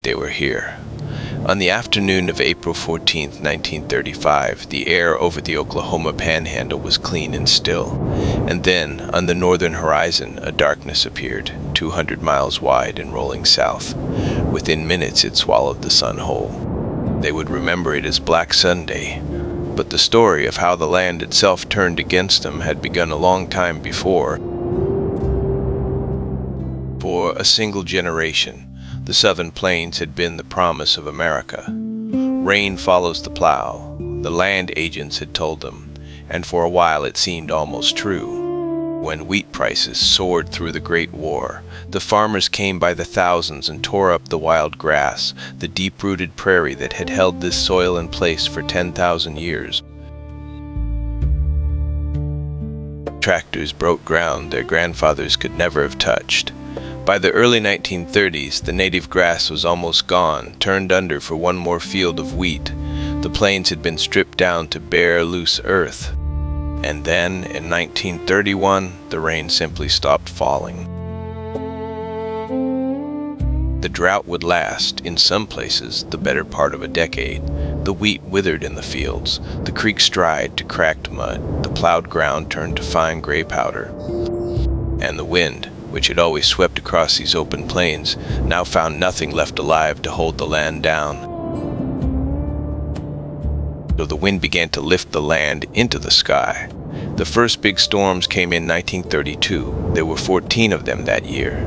They were here. On the afternoon of April 14, 1935, the air over the Oklahoma Panhandle was clean and still, and then, on the northern horizon, a darkness appeared, 200 miles wide and rolling south. Within minutes it swallowed the sun whole. They would remember it as Black Sunday, but the story of how the land itself turned against them had begun a long time before. For a single generation, the southern plains had been the promise of America. Rain follows the plow, the land agents had told them, and for a while it seemed almost true. When wheat prices soared through the Great War, the farmers came by the thousands and tore up the wild grass, the deep-rooted prairie that had held this soil in place for 10,000 years. Tractors broke ground their grandfathers could never have touched. By the early 1930s, the native grass was almost gone, turned under for one more field of wheat. The plains had been stripped down to bare, loose earth. And then, in 1931, the rain simply stopped falling. The drought would last, in some places, the better part of a decade. The wheat withered in the fields, the creeks dried to cracked mud, the plowed ground turned to fine gray powder. And the wind, which had always swept across these open plains, now found nothing left alive to hold the land down. So the wind began to lift the land into the sky. The first big storms came in 1932. There were 14 of them that year.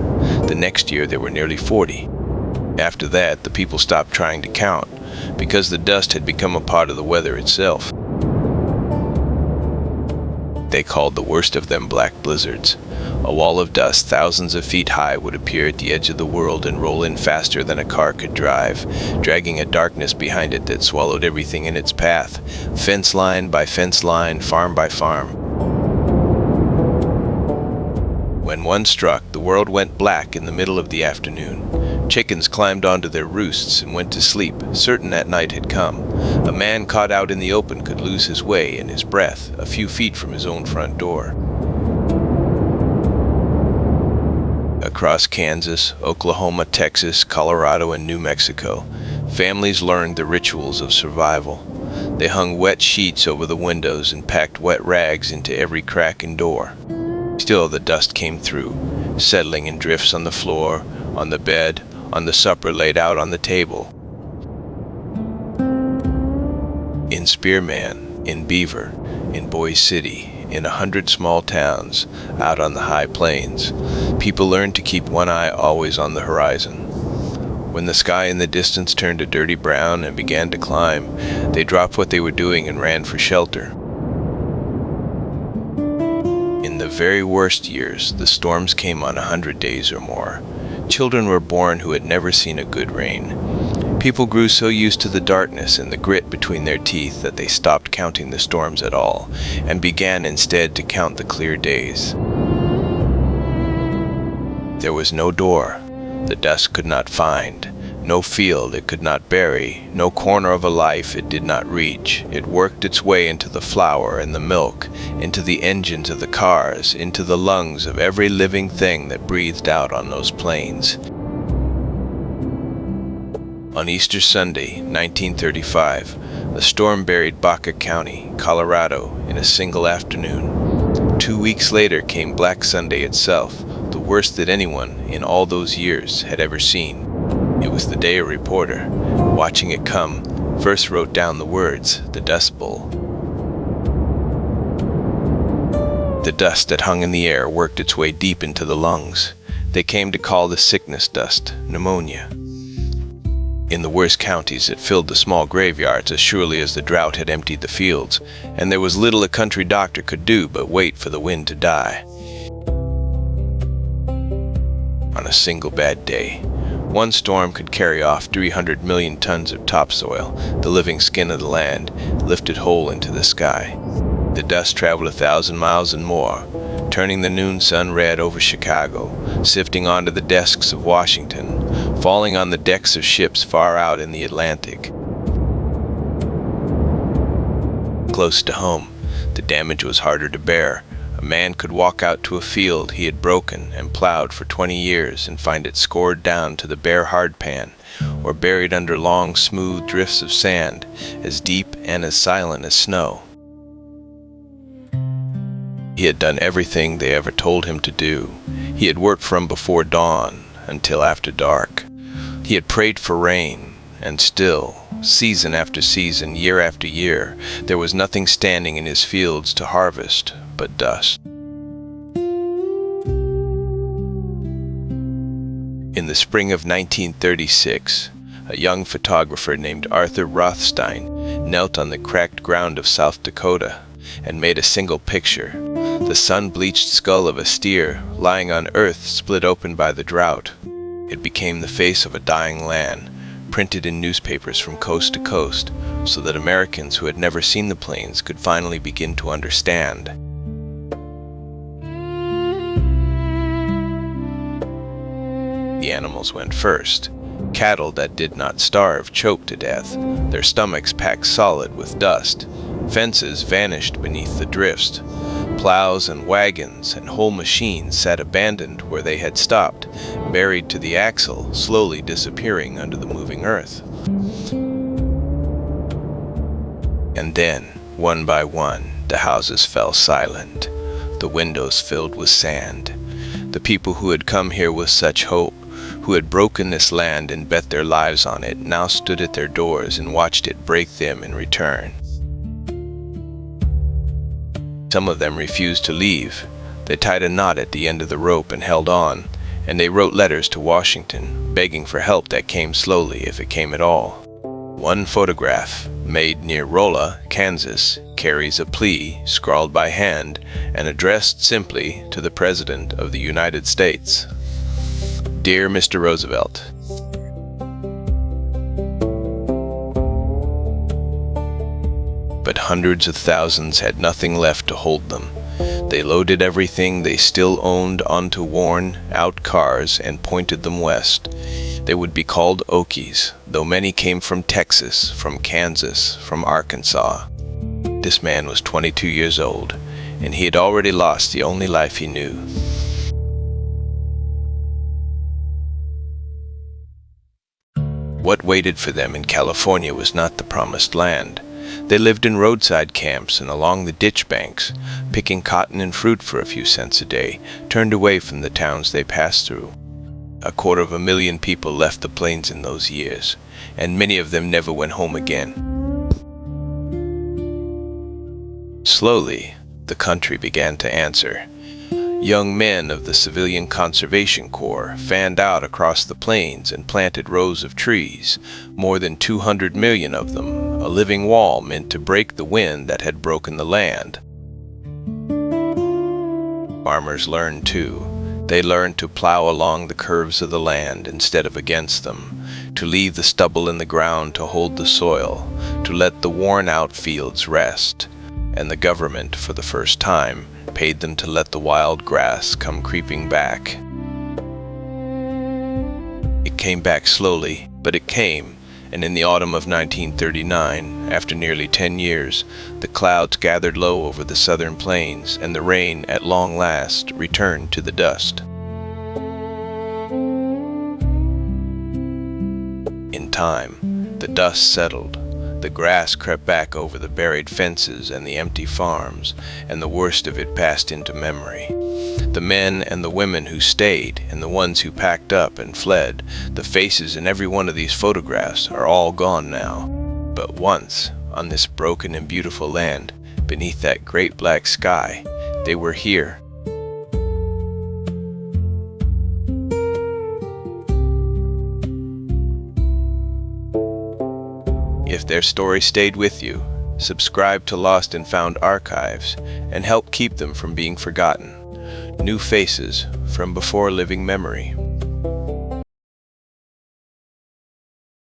The next year there were nearly 40. After that, the people stopped trying to count, because the dust had become a part of the weather itself. They called the worst of them black blizzards. A wall of dust thousands of feet high would appear at the edge of the world and roll in faster than a car could drive, dragging a darkness behind it that swallowed everything in its path, fence line by fence line, farm by farm. When one struck, the world went black in the middle of the afternoon. Chickens climbed onto their roosts and went to sleep, certain that night had come. A man caught out in the open could lose his way and his breath a few feet from his own front door. Across Kansas, Oklahoma, Texas, Colorado, and New Mexico, families learned the rituals of survival. They hung wet sheets over the windows and packed wet rags into every crack and door. Still the dust came through, settling in drifts on the floor, on the bed, on the supper laid out on the table. In Spearman, in Beaver, in Boise City, in 100 small towns, out on the high plains, people learned to keep one eye always on the horizon. When the sky in the distance turned a dirty brown and began to climb, they dropped what they were doing and ran for shelter. In the very worst years, the storms came on 100 days or more. Children were born who had never seen a good rain. People grew so used to the darkness and the grit between their teeth that they stopped counting the storms at all, and began instead to count the clear days. There was no door the dust could not find, no field it could not bury, no corner of a life it did not reach. It worked its way into the flour and the milk, into the engines of the cars, into the lungs of every living thing that breathed out on those plains. On Easter Sunday, 1935, a storm buried Baca County, Colorado, in a single afternoon. 2 weeks later came Black Sunday itself, the worst that anyone, in all those years, had ever seen. It was the day a reporter, watching it come, first wrote down the words, "The Dust Bowl." The dust that hung in the air worked its way deep into the lungs. They came to call the sickness dust pneumonia. In the worst counties, it filled the small graveyards as surely as the drought had emptied the fields, and there was little a country doctor could do but wait for the wind to die. On a single bad day, one storm could carry off 300 million tons of topsoil, the living skin of the land, lifted whole into the sky. The dust traveled 1,000 miles and more, turning the noon sun red over Chicago, sifting onto the desks of Washington, falling on the decks of ships far out in the Atlantic. Close to home, the damage was harder to bear. A man could walk out to a field he had broken and plowed for 20 years and find it scored down to the bare hardpan, or buried under long, smooth drifts of sand, as deep and as silent as snow. He had done everything they ever told him to do. He had worked from before dawn until after dark. He had prayed for rain, and still, season after season, year after year, there was nothing standing in his fields to harvest but dust. In the spring of 1936, a young photographer named Arthur Rothstein knelt on the cracked ground of South Dakota and made a single picture: the sun-bleached skull of a steer lying on earth split open by the drought. It became the face of a dying land, printed in newspapers from coast to coast, so that Americans who had never seen the plains could finally begin to understand. The animals went first. Cattle that did not starve choked to death, their stomachs packed solid with dust. Fences vanished beneath the drifts. Plows and wagons and whole machines sat abandoned where they had stopped, buried to the axle, slowly disappearing under the moving earth. And then, one by one, the houses fell silent, the windows filled with sand. The people who had come here with such hope, who had broken this land and bet their lives on it, now stood at their doors and watched it break them in return. Some of them refused to leave. They tied a knot at the end of the rope and held on, and they wrote letters to Washington, begging for help that came slowly, if it came at all. One photograph, made near Rolla, Kansas, carries a plea, scrawled by hand, and addressed simply to the President of the United States. Dear Mr. Roosevelt, but hundreds of thousands had nothing left to hold them. They loaded everything they still owned onto worn-out cars and pointed them west. They would be called Okies, though many came from Texas, from Kansas, from Arkansas. This man was 22 years old, and he had already lost the only life he knew. What waited for them in California was not the promised land. They lived in roadside camps and along the ditch banks, picking cotton and fruit for a few cents a day, turned away from the towns they passed through. 250,000 people left the plains in those years, and many of them never went home again. Slowly, the country began to answer. Young men of the Civilian Conservation Corps fanned out across the plains and planted rows of trees, more than 200 million of them, a living wall meant to break the wind that had broken the land. Farmers learned too. They learned to plow along the curves of the land instead of against them, to leave the stubble in the ground to hold the soil, to let the worn-out fields rest, and the government, for the first time, paid them to let the wild grass come creeping back. It came back slowly, but it came, and in the autumn of 1939, after nearly 10 years, the clouds gathered low over the southern plains, and the rain, at long last, returned to the dust. In time, the dust settled. The grass crept back over the buried fences and the empty farms, and the worst of it passed into memory. The men and the women who stayed, and the ones who packed up and fled, the faces in every one of these photographs are all gone now. But once, on this broken and beautiful land, beneath that great black sky, they were here. If their story stayed with you, subscribe to Lost and Found Archives and help keep them from being forgotten. New faces from before living memory.